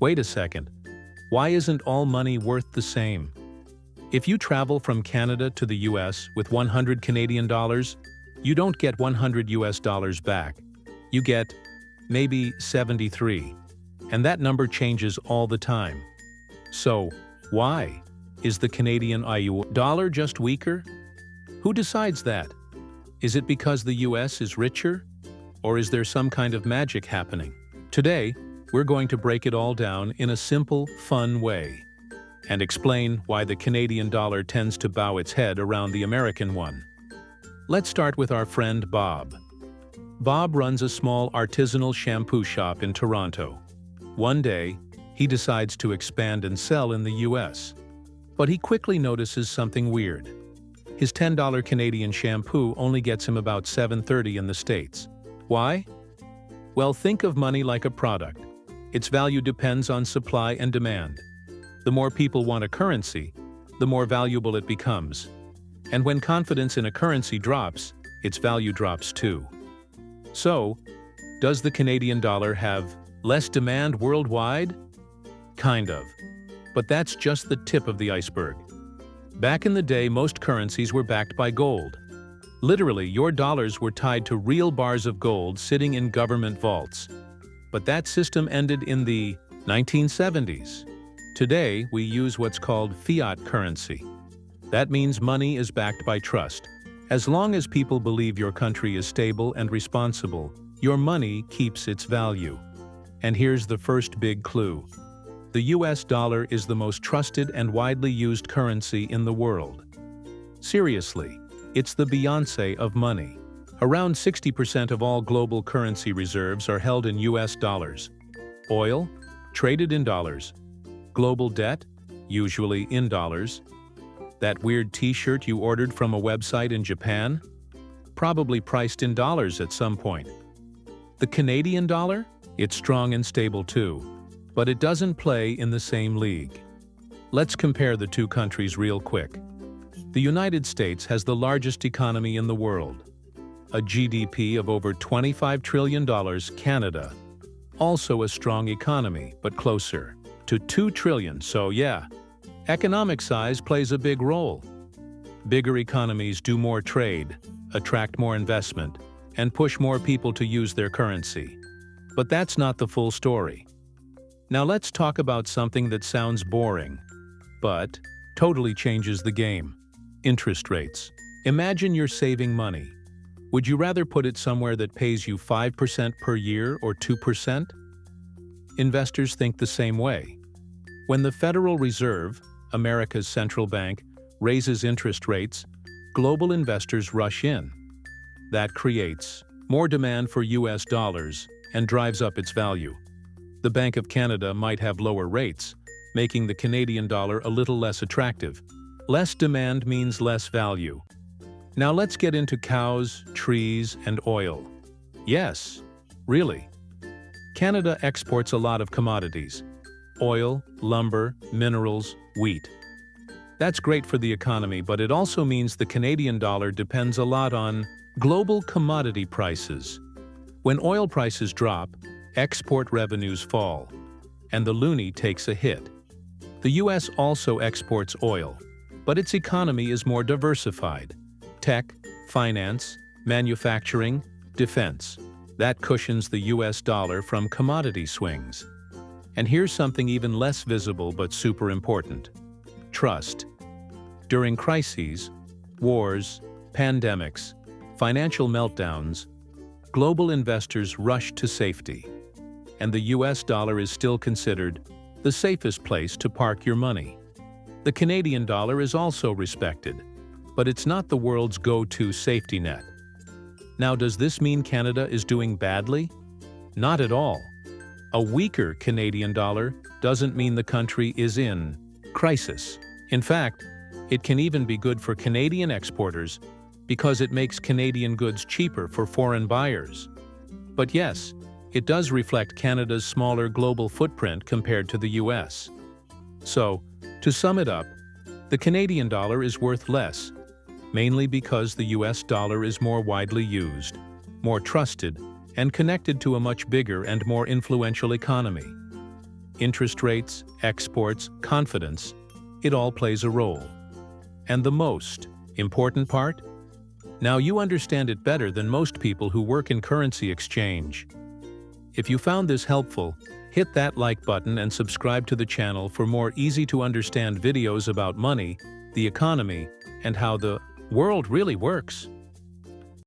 Wait a second. Why isn't all money worth the same? If you travel from Canada to the US with 100 Canadian dollars, you don't get 100 US dollars back. You get maybe 73. And that number changes all the time. So, why? Is the Canadian dollar just weaker? Who decides that? Is it because the US is richer? Or is there some kind of magic happening? Today, we're going to break it all down in a simple, fun way and explain why the Canadian dollar tends to bow its head around the American one. Let's start with our friend Bob. Bob runs a small artisanal shampoo shop in Toronto. One day, he decides to expand and sell in the US. But he quickly notices something weird. His $10 Canadian shampoo only gets him about $7.30 in the States. Why? Well, think of money like a product. Its value depends on supply and demand. The more people want a currency, the more valuable it becomes. And when confidence in a currency drops, its value drops too. So, does the Canadian dollar have less demand worldwide? Kind of. But that's just the tip of the iceberg. Back in the day, most currencies were backed by gold. Literally, your dollars were tied to real bars of gold sitting in government vaults. But that system ended in the 1970s. Today, we use what's called fiat currency. That means money is backed by trust. As long as people believe your country is stable and responsible, your money keeps its value. And here's the first big clue. The US dollar is the most trusted and widely used currency in the world. Seriously, it's the Beyoncé of money. Around 60% of all global currency reserves are held in US dollars. Oil? Traded in dollars. Global debt? Usually in dollars. That weird t-shirt you ordered from a website in Japan? Probably priced in dollars at some point. The Canadian dollar? It's strong and stable too. But it doesn't play in the same league. Let's compare the two countries real quick. The United States has the largest economy in the world. A GDP of over $25 trillion. Canada, also a strong economy, but closer to $2 trillion, so yeah. Economic size plays a big role. Bigger economies do more trade, attract more investment, and push more people to use their currency. But that's not the full story. Now let's talk about something that sounds boring, but totally changes the game. Interest rates. Imagine you're saving money. Would you rather put it somewhere that pays you 5% per year or 2%? Investors think the same way. When the Federal Reserve, America's central bank, raises interest rates, global investors rush in. That creates more demand for US dollars and drives up its value. The Bank of Canada might have lower rates, making the Canadian dollar a little less attractive. Less demand means less value. Now let's get into cows, trees, and oil. Yes, really. Canada exports a lot of commodities: oil, lumber, minerals, wheat. That's great for the economy, but it also means the Canadian dollar depends a lot on global commodity prices. When oil prices drop, export revenues fall, and the loonie takes a hit. The US also exports oil, but its economy is more diversified. Tech, finance, manufacturing, defense. That cushions the US dollar from commodity swings. And here's something even less visible but super important. Trust. During crises, wars, pandemics, financial meltdowns, global investors rush to safety. And the US dollar is still considered the safest place to park your money. The Canadian dollar is also respected, but it's not the world's go-to safety net. Now, does this mean Canada is doing badly? Not at all. A weaker Canadian dollar doesn't mean the country is in crisis. In fact, it can even be good for Canadian exporters because it makes Canadian goods cheaper for foreign buyers. But yes, it does reflect Canada's smaller global footprint compared to the US. So, to sum it up, the Canadian dollar is worth less, mainly because the US dollar is more widely used, more trusted, and connected to a much bigger and more influential economy. interest rates, exports, confidence, it all plays a role. And the most important part? Now you understand it better than most people who work in currency exchange. If you found this helpful, hit that like button and subscribe to the channel for more easy-to-understand videos about money, the economy, and how the world really works.